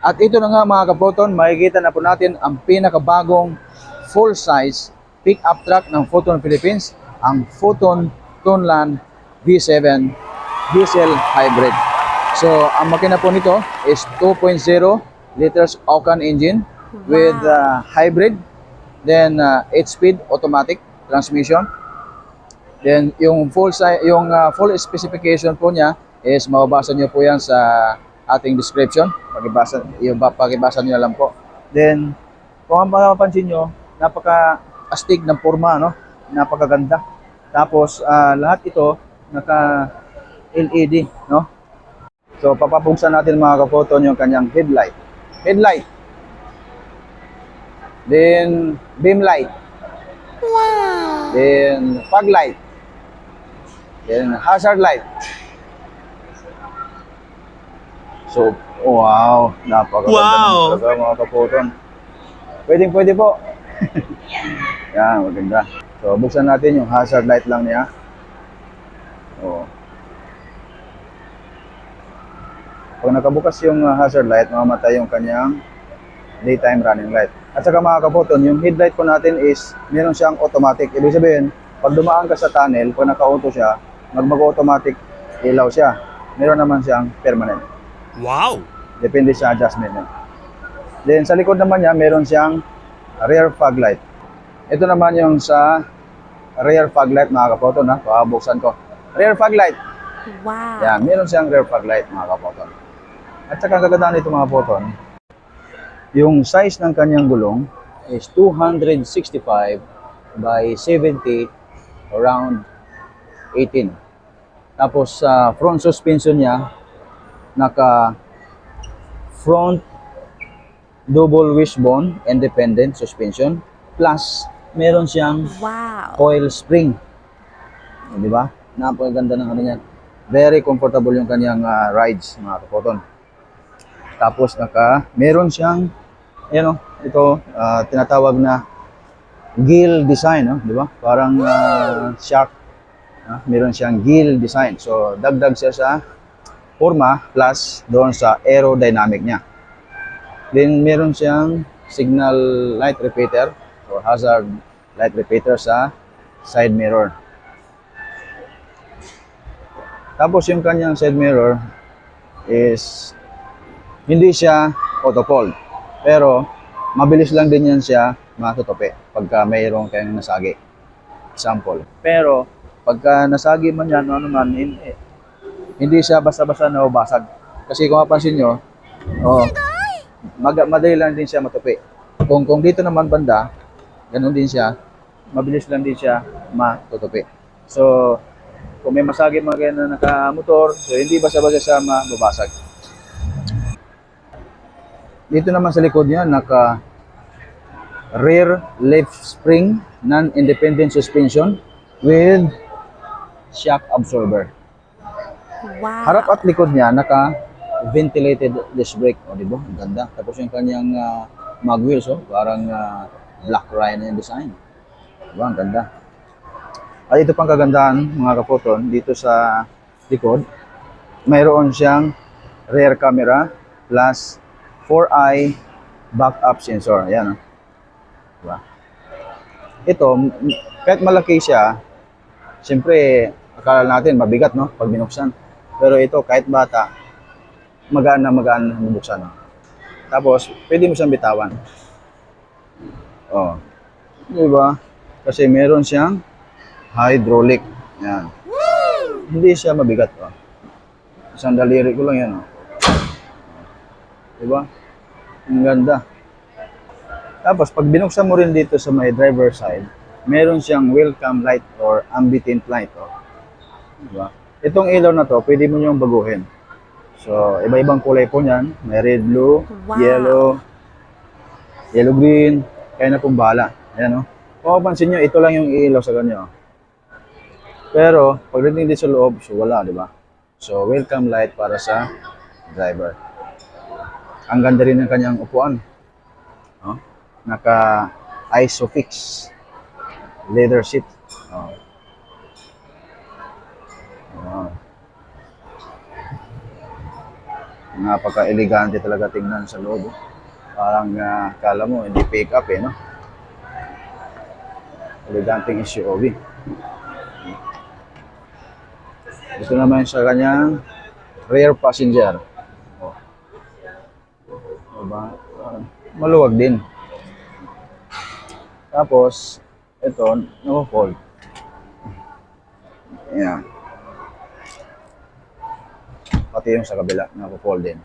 At ito na nga mga kapoton, makikita na po natin ang pinakabagong full-size pick-up truck ng Foton Philippines, ang Foton Tunlan V7 diesel hybrid. So, ang makina po nito is 2.0 liters Octane engine with hybrid, then 8-speed automatic transmission. Then yung full specification po niya is mababasa niyo po yan sa ating description. Pakibasa niyo lang po. Then kung ang mapapansin niyo, napaka-astig ng forma, no? Napakaganda. Tapos lahat ito naka LED, no? So papapuksan natin mga kapoton yung kanyang headlight. Then beam light. Wow. Then fog light. Then hazard light. So, wow, napakaganda talaga mga kapoton. Pwede po. Yan, maganda. So, buksan natin yung hazard light lang niya. Oh. Pag nakabukas yung hazard light, mamamatay yung kanyang daytime running light. At saka mga kapoton, yung headlight po natin is meron siyang automatic. Ibig sabihin, pag dumaan ka sa tunnel, pag naka-auto siya, mag-automatic ilaw siya. Meron naman siyang permanent. Wow! Depende sa adjustment niya. Then sa likod naman niya, meron siyang rear fog light. Ito naman yung sa rear fog light mga kapoton, ha. Buksan ko. Rear fog light. Wow! Yan, meron siyang rear fog light mga kapoton. At saka kagandahan nito mga kapoton, yung size ng kanyang gulong is 265 by 70 around 18. Tapos sa front suspension niya, naka front double wishbone independent suspension plus meron siyang coil spring. Di ba? Napakaganda ng ano niya. Very comfortable yung kanyang rides mga kapoton. Tapos meron siyang ito tinatawag na gill design, no? Di ba? Parang shark. Meron siyang gill design. So dagdag siya sa forma plus doon sa aerodynamic niya. Then meron siyang signal light repeater or hazard light repeater sa side mirror. Tapos yung kanyang side mirror is hindi siya auto fold. Pero mabilis lang din yan siya matutupi pagka mayroong kayong nasagi. Example. Pero pagka nasagi man yan, hindi siya basta-basta nababasag. Kasi kung mapansin nyo, madali lang din siya matupi. Kung dito naman banda, ganun din siya, mabilis lang din siya matutupi. So, kung may masagi mga ganyan na nakamotor, so hindi basta-basta siya mababasag. Dito naman sa likod niya, naka rear leaf spring non-independent suspension with shock absorber. Wow. Harap at likod niya, naka ventilated disc brake. O, diba? Ang ganda. Tapos yung kanyang mag wheels, parang black rhino yung design. Diba? Ang ganda. At ito pang kagandahan, mga kapoton, dito sa likod, mayroon siyang rear camera plus 4-eye backup sensor. Ayan. Diba? Ito, kahit malaki siya, siyempre, akala natin mabigat, no? Pag binuksan. Pero ito, kahit bata, magaan na bubuksan. Tapos, pwede mo siyang bitawan. Oh. Diba? Kasi meron siyang hydraulic. Yan. Hindi siya mabigat. Oh. Isang daliri ko lang yan. Oh. Diba? Ang ganda. Tapos, pag binuksan mo rin dito sa may driver side, meron siyang welcome light or ambient light. Oh. Diba? Itong ilaw na to, pwede mo niyong baguhin. So, iba-ibang kulay po niyan. May red, blue, yellow, green. Kaya na pong bahala. Ayan, no? Kung mapansin nyo, ito lang yung ilaw sa ganyo. Pero, pagdating dito sa loob, so wala, di ba? So, welcome light para sa driver. Ang ganda rin ng kanyang upuan. No? Naka-isofix. Leather seat. Oh. Napaka-elegante talaga tingnan sa loob. Parang kala mo, hindi pick up no? Eleganteng SUV. Ito naman sa kanyang rear passenger. Oh, diba? Maluwag din. Tapos, ito, naka-fold. Ayan. Pati yung sa kabila, naka-fold din.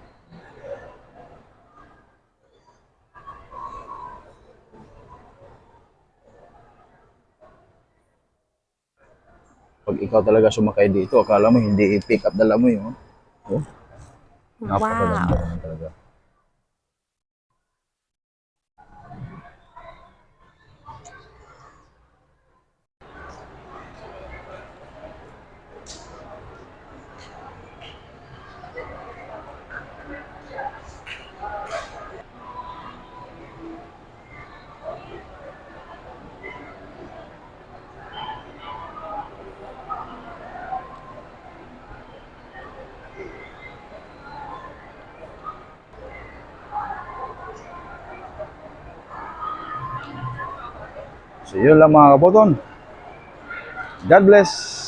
Pag ikaw talaga sumakay dito, akala mo hindi i-pick up dala mo yun. Oh, napakaganda Wow. naman talaga. So yun lang mga kapoton. God bless.